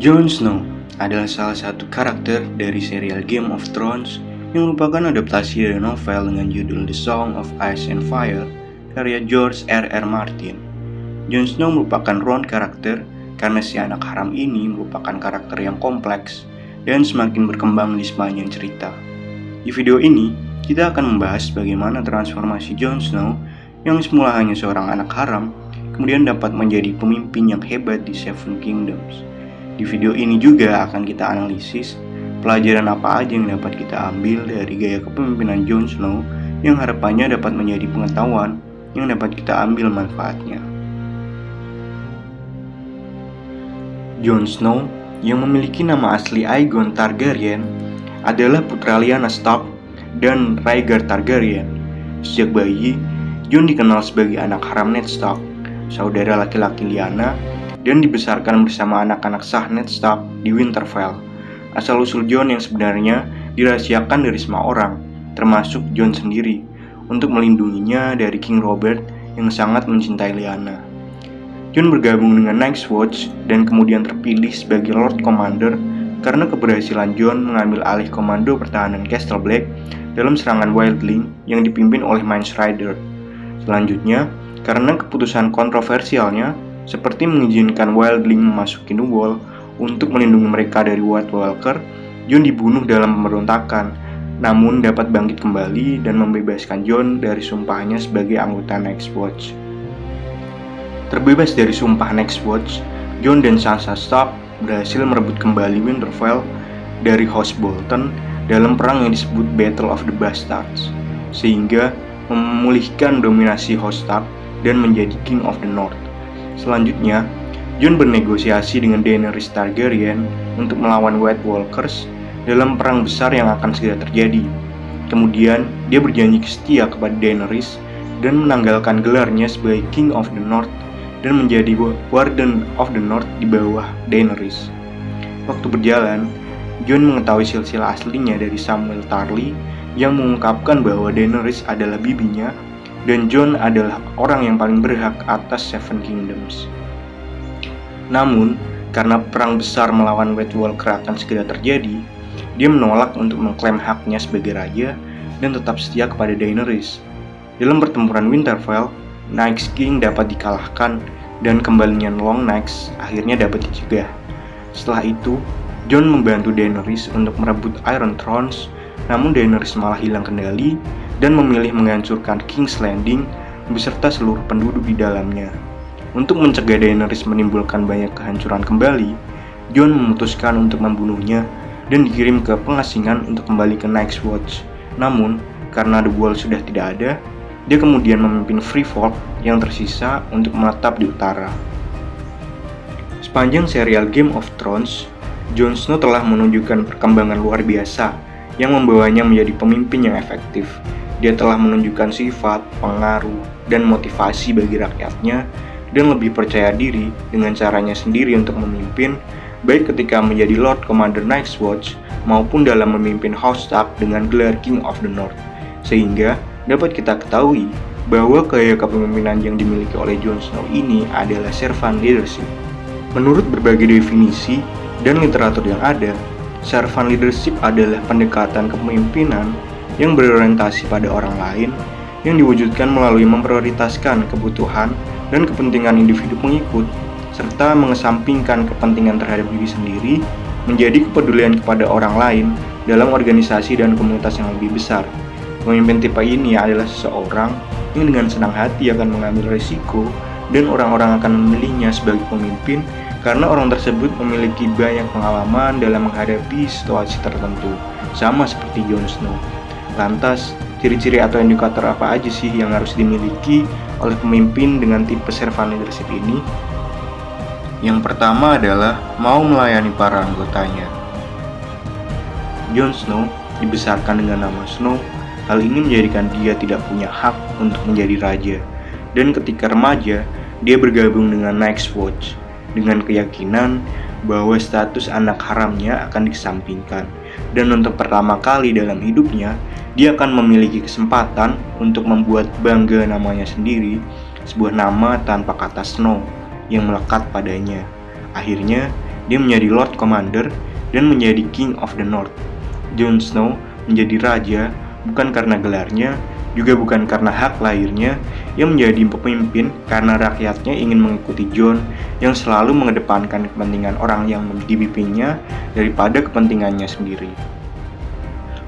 Jon Snow adalah salah satu karakter dari serial Game of Thrones yang merupakan adaptasi dari novel dengan judul The Song of Ice and Fire karya George R.R. Martin. Jon Snow merupakan round karakter karena si anak haram ini merupakan karakter yang kompleks dan semakin berkembang di sepanjang cerita. Di video ini, kita akan membahas bagaimana transformasi Jon Snow yang semula hanya seorang anak haram kemudian dapat menjadi pemimpin yang hebat di Seven Kingdoms. Di video ini juga akan kita analisis pelajaran apa aja yang dapat kita ambil dari gaya kepemimpinan Jon Snow yang harapannya dapat menjadi pengetahuan yang dapat kita ambil manfaatnya. Jon Snow yang memiliki nama asli Aegon Targaryen adalah putra Lyanna Stark dan Rhaegar Targaryen. Sejak bayi, Jon dikenal sebagai anak haram Ned Stark, saudara laki-laki Lyanna, dan dibesarkan bersama anak-anak sah Ned Stark di Winterfell. Asal-usul Jon yang sebenarnya dirahasiakan dari semua orang, termasuk Jon sendiri, untuk melindunginya dari King Robert yang sangat mencintai Lyanna. Jon bergabung dengan Night's Watch dan kemudian terpilih sebagai Lord Commander karena keberhasilan Jon mengambil alih komando pertahanan Castle Black dalam serangan Wildling yang dipimpin oleh Mance Rayder. Selanjutnya, karena keputusan kontroversialnya seperti mengizinkan Wildling memasuki New Wall untuk melindungi mereka dari White Walker, Jon dibunuh dalam pemberontakan, namun dapat bangkit kembali dan membebaskan Jon dari sumpahnya sebagai anggota Night's Watch. Terbebas dari sumpah Night's Watch, Jon dan Sansa Stark berhasil merebut kembali Winterfell dari House Bolton dalam perang yang disebut Battle of the Bastards, sehingga memulihkan dominasi House Stark dan menjadi King of the North. Selanjutnya, Jon bernegosiasi dengan Daenerys Targaryen untuk melawan White Walkers dalam perang besar yang akan segera terjadi. Kemudian, dia berjanji setia kepada Daenerys dan menanggalkan gelarnya sebagai King of the North dan menjadi Warden of the North di bawah Daenerys. Waktu berjalan, Jon mengetahui silsilah aslinya dari Samwell Tarly yang mengungkapkan bahwa Daenerys adalah bibinya dan Jon adalah orang yang paling berhak atas Seven Kingdoms. Namun, karena perang besar melawan White Walker akan segera terjadi, dia menolak untuk mengklaim haknya sebagai raja dan tetap setia kepada Daenerys. Dalam pertempuran Winterfell, Night's King dapat dikalahkan dan kembalinya Long Nights akhirnya dapat dicegah. Setelah itu, Jon membantu Daenerys untuk merebut Iron Thrones, namun Daenerys malah hilang kendali dan memilih menghancurkan King's Landing beserta seluruh penduduk di dalamnya. Untuk mencegah Daenerys menimbulkan banyak kehancuran kembali, Jon memutuskan untuk membunuhnya dan dikirim ke pengasingan untuk kembali ke Night's Watch. Namun, karena The Wall sudah tidak ada, dia kemudian memimpin Free Folk yang tersisa untuk menetap di utara. Sepanjang serial Game of Thrones, Jon Snow telah menunjukkan perkembangan luar biasa yang membawanya menjadi pemimpin yang efektif. Dia telah menunjukkan sifat, pengaruh, dan motivasi bagi rakyatnya dan lebih percaya diri dengan caranya sendiri untuk memimpin, baik ketika menjadi Lord Commander Night's Watch maupun dalam memimpin House Stark dengan gelar King of the North. Sehingga dapat kita ketahui bahwa gaya kepemimpinan yang dimiliki oleh Jon Snow ini adalah servant leadership. Menurut berbagai definisi dan literatur yang ada, servant leadership adalah pendekatan kepemimpinan yang berorientasi pada orang lain yang diwujudkan melalui memprioritaskan kebutuhan dan kepentingan individu pengikut serta mengesampingkan kepentingan terhadap diri sendiri menjadi kepedulian kepada orang lain dalam organisasi dan komunitas yang lebih besar. Pemimpin tipe ini adalah seseorang yang dengan senang hati akan mengambil risiko dan orang-orang akan memilihnya sebagai pemimpin karena orang tersebut memiliki banyak pengalaman dalam menghadapi situasi tertentu, sama seperti Jon Snow. Lantas, ciri-ciri atau indikator apa aja sih yang harus dimiliki oleh pemimpin dengan tipe servant leadership ini? Yang pertama adalah mau melayani para anggotanya. Jon Snow dibesarkan dengan nama Snow. Hal ini menjadikan dia tidak punya hak untuk menjadi raja. Dan ketika remaja, dia bergabung dengan Night's Watch dengan keyakinan bahwa status anak haramnya akan dikesampingkan. Dan untuk pertama kali dalam hidupnya, dia akan memiliki kesempatan untuk membuat bangga namanya sendiri, sebuah nama tanpa kata Snow yang melekat padanya. Akhirnya, dia menjadi Lord Commander dan menjadi King of the North. Jon Snow menjadi raja bukan karena gelarnya, juga bukan karena hak lahirnya. Ia menjadi pemimpin karena rakyatnya ingin mengikuti Jon yang selalu mengedepankan kepentingan orang yang dipimpinnya daripada kepentingannya sendiri.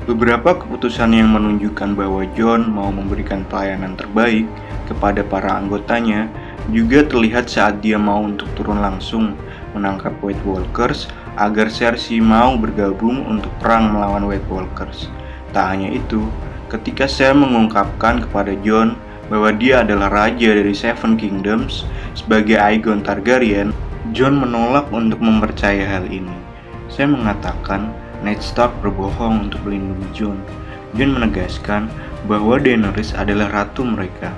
Beberapa keputusan yang menunjukkan bahwa Jon mau memberikan pelayanan terbaik kepada para anggotanya juga terlihat saat dia mau untuk turun langsung menangkap White Walkers agar Cersei mau bergabung untuk perang melawan White Walkers. Tak hanya itu, ketika Sam mengungkapkan kepada Jon bahwa dia adalah raja dari Seven Kingdoms sebagai Aegon Targaryen, Jon menolak untuk mempercayai hal ini. Sam mengatakan Ned Stark berbohong untuk melindungi Jon. Jon menegaskan bahwa Daenerys adalah ratu mereka.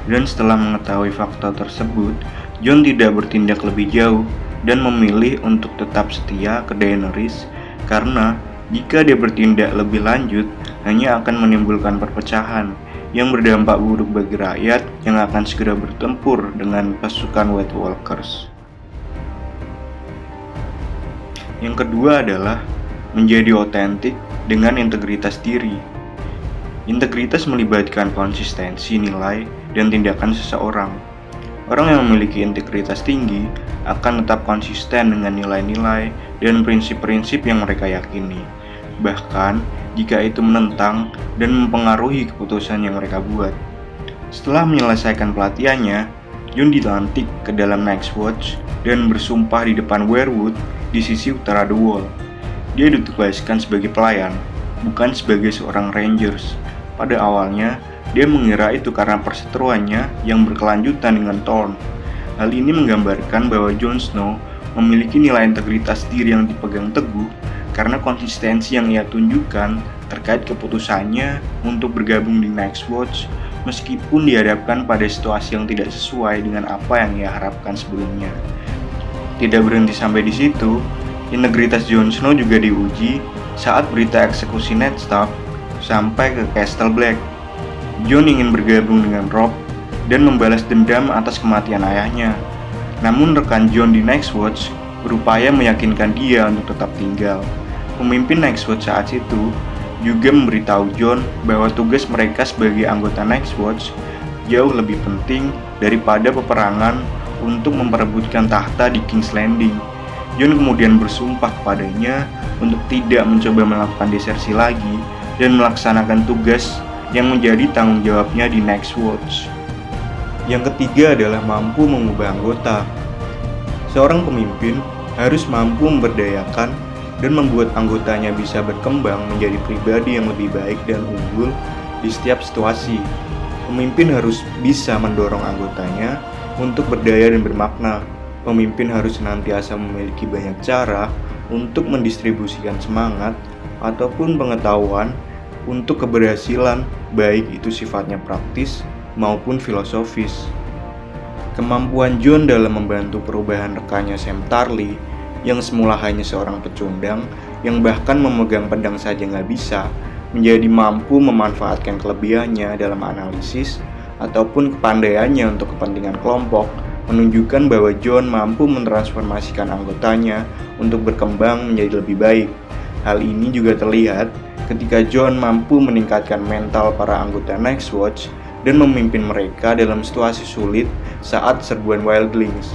Dan setelah mengetahui fakta tersebut, Jon tidak bertindak lebih jauh dan memilih untuk tetap setia ke Daenerys karena jika dia bertindak lebih lanjut hanya akan menimbulkan perpecahan yang berdampak buruk bagi rakyat yang akan segera bertempur dengan pasukan White Walkers. Yang kedua adalah menjadi otentik dengan integritas diri. Integritas melibatkan konsistensi nilai dan tindakan seseorang. Orang yang memiliki integritas tinggi akan tetap konsisten dengan nilai-nilai dan prinsip-prinsip yang mereka yakini, bahkan jika itu menentang dan mempengaruhi keputusan yang mereka buat. Setelah menyelesaikan pelatihannya, Jon dilantik ke dalam Night's Watch dan bersumpah di depan Weirwood di sisi utara The Wall. Dia ditugaskan sebagai pelayan, bukan sebagai seorang Rangers. Pada awalnya, dia mengira itu karena perseteruannya yang berkelanjutan dengan Thorne. Hal ini menggambarkan bahwa Jon Snow memiliki nilai integritas diri yang dipegang teguh karena konsistensi yang ia tunjukkan terkait keputusannya untuk bergabung di Night's Watch meskipun dihadapkan pada situasi yang tidak sesuai dengan apa yang ia harapkan sebelumnya. Tidak berhenti sampai di situ, integritas Jon Snow juga diuji saat berita eksekusi Ned Stark sampai ke Castle Black. Jon ingin bergabung dengan Robb dan membalas dendam atas kematian ayahnya. Namun rekan Jon di Night's Watch berupaya meyakinkan dia untuk tetap tinggal. Pemimpin Night's Watch saat itu juga memberitahu Jon bahwa tugas mereka sebagai anggota Night's Watch jauh lebih penting daripada peperangan untuk memperebutkan tahta di King's Landing. Jon kemudian bersumpah kepadanya untuk tidak mencoba melakukan desersi lagi dan melaksanakan tugas yang menjadi tanggung jawabnya di Night's Watch. Yang ketiga adalah mampu mengubah anggota. Seorang pemimpin harus mampu memberdayakan dan membuat anggotanya bisa berkembang menjadi pribadi yang lebih baik dan unggul di setiap situasi. Pemimpin harus bisa mendorong anggotanya untuk berdaya dan bermakna. Pemimpin harus senantiasa memiliki banyak cara untuk mendistribusikan semangat ataupun pengetahuan untuk keberhasilan, baik itu sifatnya praktis maupun filosofis. Kemampuan Jon dalam membantu perubahan rekannya Sam Tarly yang semula hanya seorang pecundang yang bahkan memegang pedang saja nggak bisa, menjadi mampu memanfaatkan kelebihannya dalam analisis ataupun kepandaiannya untuk kepentingan kelompok, menunjukkan bahwa Jon mampu mentransformasikan anggotanya untuk berkembang menjadi lebih baik. Hal ini juga terlihat ketika Jon mampu meningkatkan mental para anggota Night's Watch dan memimpin mereka dalam situasi sulit saat serbuan wildlings.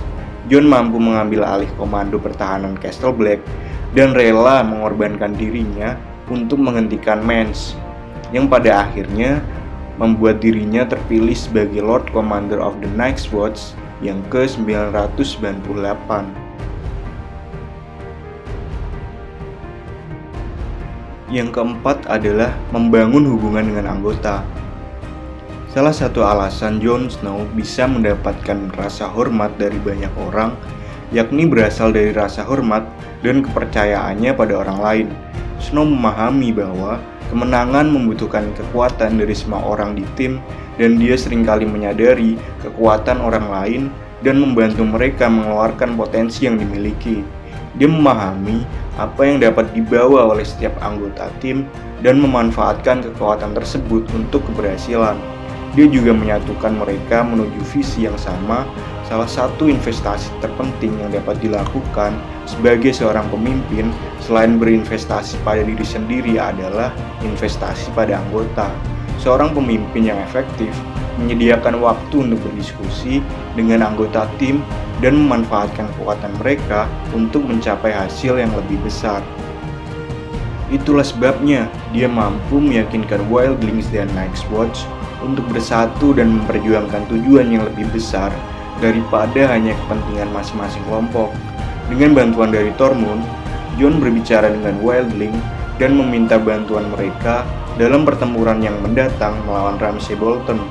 Jon mampu mengambil alih komando pertahanan Castle Black dan rela mengorbankan dirinya untuk menghentikan Mance, yang pada akhirnya membuat dirinya terpilih sebagai Lord Commander of the Night's Watch yang ke-998. Yang keempat adalah membangun hubungan dengan anggota. Salah satu alasan Jon Snow bisa mendapatkan rasa hormat dari banyak orang, yakni berasal dari rasa hormat dan kepercayaannya pada orang lain. Snow memahami bahwa kemenangan membutuhkan kekuatan dari semua orang di tim, dan dia seringkali menyadari kekuatan orang lain dan membantu mereka mengeluarkan potensi yang dimiliki. Dia memahami apa yang dapat dibawa oleh setiap anggota tim dan memanfaatkan kekuatan tersebut untuk keberhasilan. Dia juga menyatukan mereka menuju visi yang sama. Salah satu investasi terpenting yang dapat dilakukan Sebagai seorang pemimpin, selain berinvestasi pada diri sendiri adalah investasi pada anggota. Seorang pemimpin yang efektif menyediakan waktu untuk berdiskusi dengan anggota tim dan memanfaatkan kekuatan mereka untuk mencapai hasil yang lebih besar. Itulah sebabnya dia mampu meyakinkan Wildlings dan Nightwatch untuk bersatu dan memperjuangkan tujuan yang lebih besar daripada hanya kepentingan masing-masing kelompok. Dengan bantuan dari Tormund, Jon berbicara dengan Wildling dan meminta bantuan mereka dalam pertempuran yang mendatang melawan Ramsay Bolton.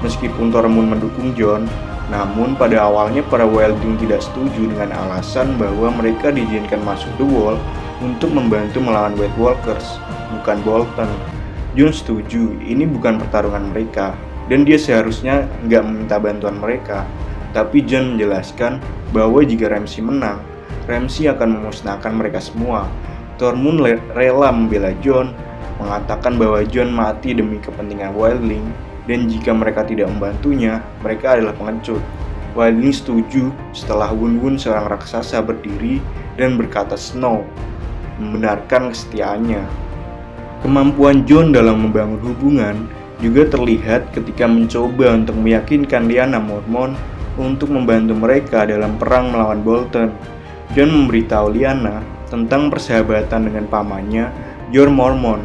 Meskipun Tormund mendukung Jon, namun pada awalnya para Wildling tidak setuju dengan alasan bahwa mereka diizinkan masuk The Wall untuk membantu melawan White Walkers, bukan Bolton. Jon setuju ini bukan pertarungan mereka, dan dia seharusnya nggak meminta bantuan mereka. Tapi Jon menjelaskan bahwa jika Ramsay menang, Ramsay akan memusnahkan mereka semua. Tormund rela membela Jon, mengatakan bahwa Jon mati demi kepentingan Wildling, dan jika mereka tidak membantunya, mereka adalah pengecut. Wildling setuju setelah Wun-Wun seorang raksasa berdiri dan berkata Snow membenarkan kesetiaannya. Kemampuan Jon dalam membangun hubungan juga terlihat ketika mencoba untuk meyakinkan Lyanna Mormont untuk membantu mereka dalam perang melawan Bolton. Jon memberitahu Lyanna tentang persahabatan dengan pamannya, Jorah Mormont,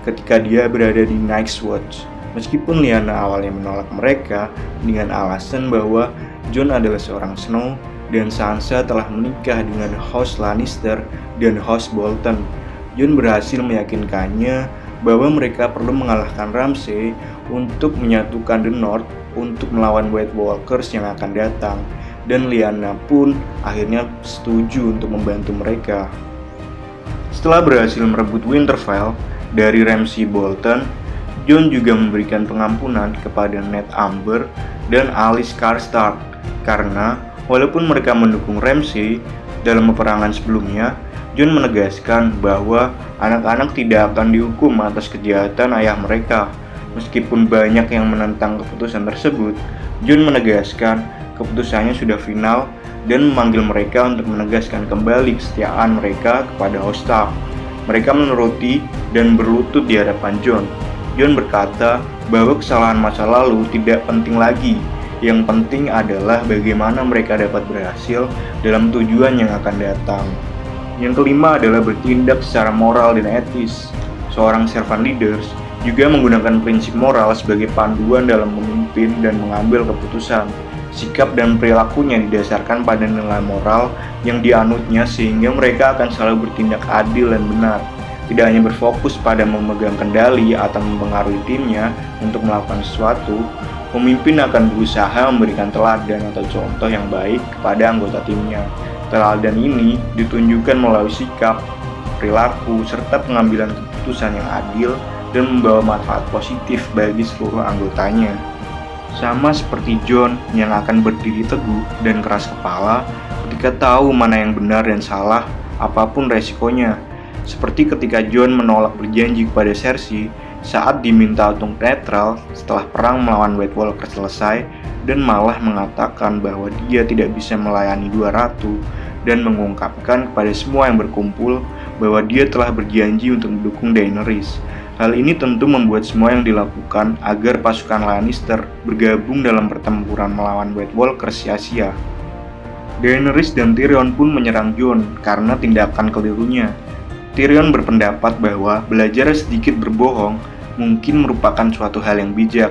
ketika dia berada di Night's Watch. Meskipun Lyanna awalnya menolak mereka dengan alasan bahwa Jon adalah seorang Snow dan Sansa telah menikah dengan House Lannister dan House Bolton, Jon berhasil meyakinkannya bahwa mereka perlu mengalahkan Ramsay untuk menyatukan The North untuk melawan White Walkers yang akan datang, dan Lyanna pun akhirnya setuju untuk membantu mereka. Setelah berhasil merebut Winterfell dari Ramsay Bolton, Jon juga memberikan pengampunan kepada Ned Amber dan Alyce Karstark karena walaupun mereka mendukung Ramsay dalam peperangan sebelumnya, Jon menegaskan bahwa anak-anak tidak akan dihukum atas kejahatan ayah mereka. Meskipun banyak yang menentang keputusan tersebut, Jon menegaskan keputusannya sudah final dan memanggil mereka untuk menegaskan kembali kesetiaan mereka kepada House Stark. Mereka menuruti dan berlutut di hadapan Jon. Jon berkata bahwa kesalahan masa lalu tidak penting lagi. Yang penting adalah bagaimana mereka dapat berhasil dalam tujuan yang akan datang. Yang kelima adalah bertindak secara moral dan etis. Seorang servant leaders juga menggunakan prinsip moral sebagai panduan dalam memimpin dan mengambil keputusan. Sikap dan perilakunya didasarkan pada nilai moral yang dianutnya sehingga mereka akan selalu bertindak adil dan benar. Tidak hanya berfokus pada memegang kendali atau mempengaruhi timnya untuk melakukan sesuatu, pemimpin akan berusaha memberikan teladan atau contoh yang baik kepada anggota timnya. Teladan ini ditunjukkan melalui sikap, perilaku, serta pengambilan keputusan yang adil dan membawa manfaat positif bagi seluruh anggotanya. Sama seperti Jon yang akan berdiri teguh dan keras kepala ketika tahu mana yang benar dan salah, apapun resikonya. Seperti ketika Jon menolak berjanji kepada Cersei saat diminta untuk netral setelah perang melawan White Walkers selesai, dan malah mengatakan bahwa dia tidak bisa melayani dua ratu dan mengungkapkan kepada semua yang berkumpul bahwa dia telah berjanji untuk mendukung Daenerys. Hal ini tentu membuat semua yang dilakukan agar pasukan Lannister bergabung dalam pertempuran melawan White Walkers sia-sia. Daenerys dan Tyrion pun menyerang Jon karena tindakan kelirunya. Tyrion berpendapat bahwa belajar sedikit berbohong mungkin merupakan suatu hal yang bijak.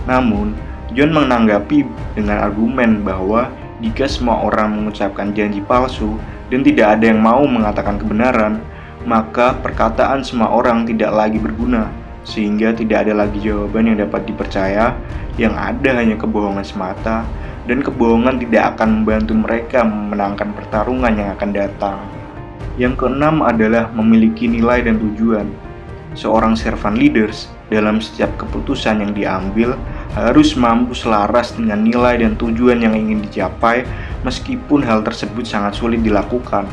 Namun, Jon menanggapi dengan argumen bahwa jika semua orang mengucapkan janji palsu dan tidak ada yang mau mengatakan kebenaran, maka perkataan semua orang tidak lagi berguna, sehingga tidak ada lagi jawaban yang dapat dipercaya, yang ada hanya kebohongan semata, dan kebohongan tidak akan membantu mereka memenangkan pertarungan yang akan datang. Yang keenam adalah memiliki nilai dan tujuan. Seorang servant leaders dalam setiap keputusan yang diambil harus mampu selaras dengan nilai dan tujuan yang ingin dicapai, meskipun hal tersebut sangat sulit dilakukan.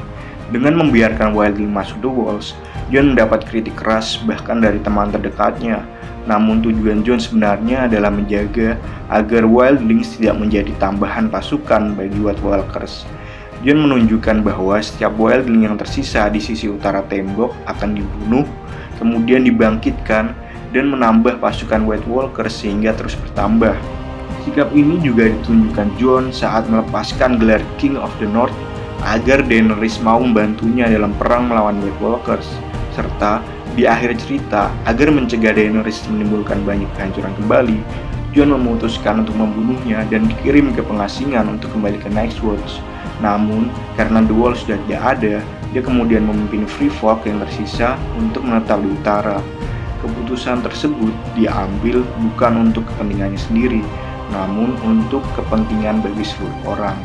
Dengan membiarkan Wildling masuk The Walls, Jon mendapat kritik keras bahkan dari teman terdekatnya. Namun tujuan Jon sebenarnya adalah menjaga agar Wildlings tidak menjadi tambahan pasukan bagi White Walkers. Jon menunjukkan bahwa setiap wildling yang tersisa di sisi utara tembok akan dibunuh, kemudian dibangkitkan, dan menambah pasukan White Walker sehingga terus bertambah. Sikap ini juga ditunjukkan Jon saat melepaskan gelar King of the North agar Daenerys mau membantunya dalam perang melawan White Walkers, serta di akhir cerita, agar mencegah Daenerys menimbulkan banyak kehancuran kembali, Jon memutuskan untuk membunuhnya dan dikirim ke pengasingan untuk kembali ke Nightwatch. Namun, karena The Wall sudah tidak ada, dia kemudian memimpin Free Folk yang tersisa untuk menetap di utara. Keputusan tersebut diambil bukan untuk kepentingannya sendiri, namun untuk kepentingan bagi seluruh orang.